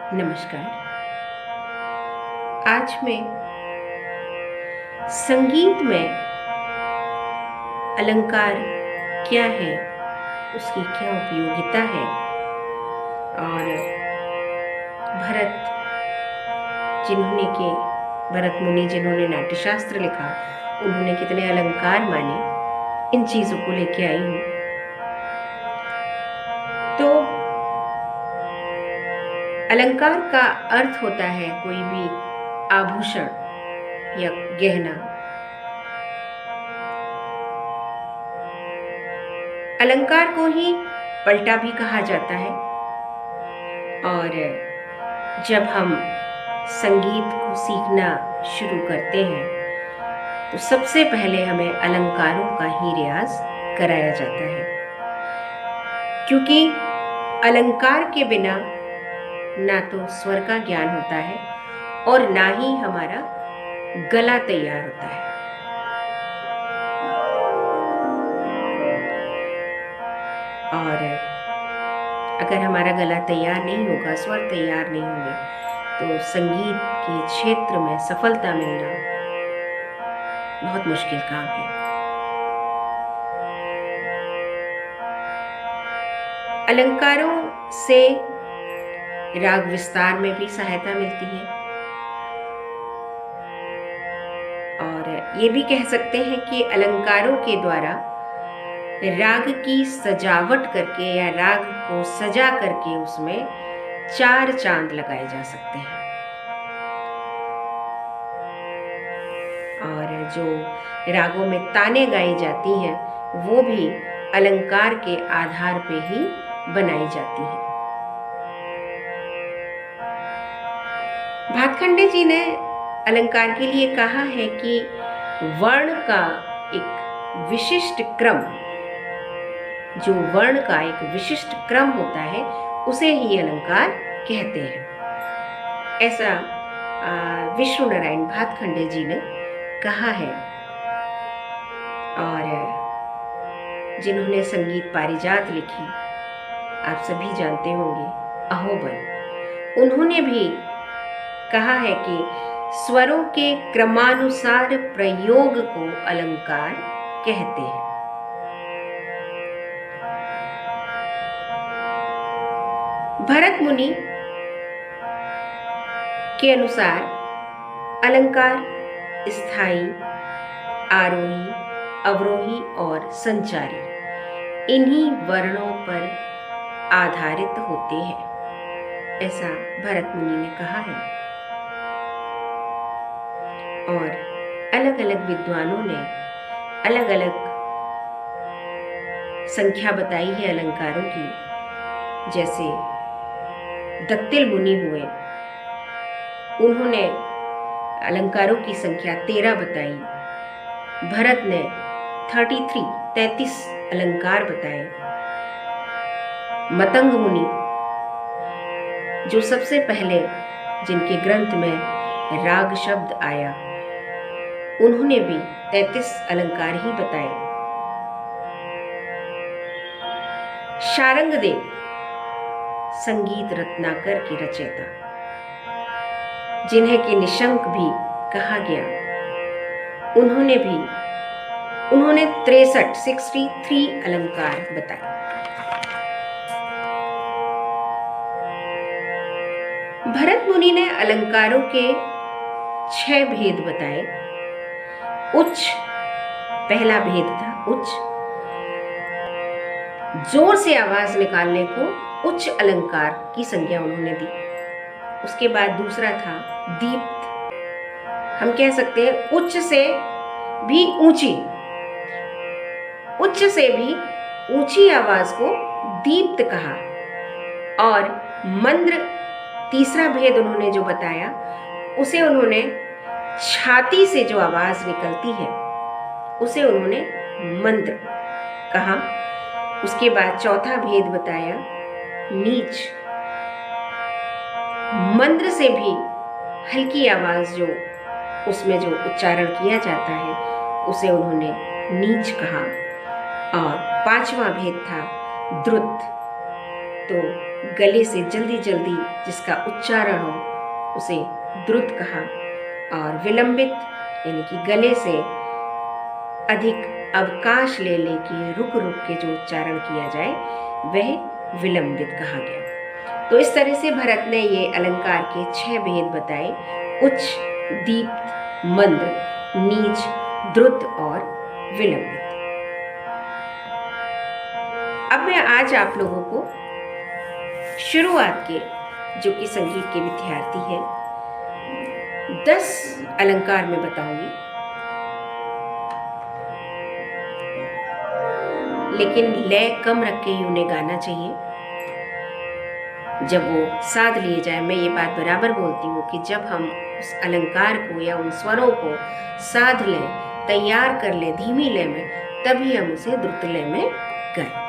नमस्कार। आज मैं संगीत में अलंकार क्या है, उसकी क्या उपयोगिता है और भरत भरत मुनि जिन्होंने नाट्यशास्त्र लिखा, उन्होंने कितने अलंकार माने, इन चीजों को लेके आई हूँ। तो अलंकार का अर्थ होता है कोई भी आभूषण या गहना। अलंकार को ही पलटा भी कहा जाता है। और जब हम संगीत को सीखना शुरू करते हैं तो सबसे पहले हमें अलंकारों का ही रियाज कराया जाता है, क्योंकि अलंकार के बिना ना तो स्वर का ज्ञान होता है और ना ही हमारा गला तैयार होता है। और अगर हमारा गला तैयार नहीं होगा, स्वर तैयार नहीं होंगे, तो संगीत के क्षेत्र में सफलता मिलना बहुत मुश्किल काम है। अलंकारों से राग विस्तार में भी सहायता मिलती है और ये भी कह सकते हैं कि अलंकारों के द्वारा राग की सजावट करके या राग को सजा करके उसमें 4 चांद लगाए जा सकते हैं। और जो रागों में ताने गाई जाती हैं वो भी अलंकार के आधार पे ही बनाई जाती हैं। भातखंडे जी ने अलंकार के लिए कहा है कि वर्ण का एक विशिष्ट क्रम, जो वर्ण का एक विशिष्ट क्रम होता है उसे ही अलंकार कहते हैं। ऐसा विष्णु नारायण भातखंडे जी ने कहा है। और जिन्होंने संगीत पारिजात लिखी, आप सभी जानते होंगे, अहोबल, उन्होंने भी कहा है कि स्वरों के क्रमानुसार प्रयोग को अलंकार कहते हैं। भरत मुनि के अनुसार अलंकार स्थायी, आरोही, अवरोही और संचारी इन्हीं वर्णों पर आधारित होते हैं, ऐसा भरत मुनि ने कहा है। और अलग अलग विद्वानों ने अलग अलग संख्या बताई है अलंकारों की। जैसे दत्तिल मुनि हुए, उन्होंने अलंकारों की संख्या 13 बताई। भरत ने 33 अलंकार बताए। मतंग मुनि, जो सबसे पहले जिनके ग्रंथ में राग शब्द आया, उन्होंने भी 33 अलंकार ही बताए। शारंगदेव, संगीत रत्नाकर के रचयिता, जिन्हें कि निशंक भी कहा गया, उन्होंने 63 अलंकार बताए। भरत मुनि ने अलंकारों के 6 भेद बताए। उच्च पहला भेद था, उच्च, जोर से आवाज निकालने को उच्च अलंकार की संज्ञा उन्होंने दी। उसके बाद दूसरा था दीप्त, हम कह सकते हैं उच्च से भी ऊंची, उच्च से भी ऊंची आवाज को दीप्त कहा। और मंद्र, तीसरा भेद उन्होंने जो बताया, उसे उन्होंने छाती से जो आवाज निकलती है उसे उन्होंने मंद्र कहा। उसके बाद चौथा भेद बताया नीच, मंद्र से भी हल्की आवाज जो उसमें जो उच्चारण किया जाता है उसे उन्होंने नीच कहा। और 5वां भेद था द्रुत, तो गले से जल्दी जल्दी जिसका उच्चारण हो उसे द्रुत कहा, और विलंबित यानी कि गले से अधिक अवकाश ले लेके रुक रुक के जो उच्चारण किया जाए वह विलंबित कहा गया। तो इस तरह से भरत ने ये अलंकार के 6 भेद बताए: उच्च, दीप्त, मंद, नीच, द्रुत और विलंबित। अब मैं आज आप लोगों को शुरुआत के, जो कि संगीत के विद्यार्थी हैं, 10 अलंकार में बताऊंगी, लेकिन लय कम रख के ही उन्हें गाना चाहिए। जब वो साध लिए जाए, मैं ये बात बराबर बोलती हूँ कि जब हम उस अलंकार को या उन स्वरों को साध लें, तैयार कर लें धीमी लय में, तभी हम उसे द्रुत लय में गाएं।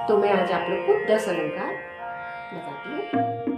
तो मैं आज आप लोग को 10 अलंकार बताती हूँ।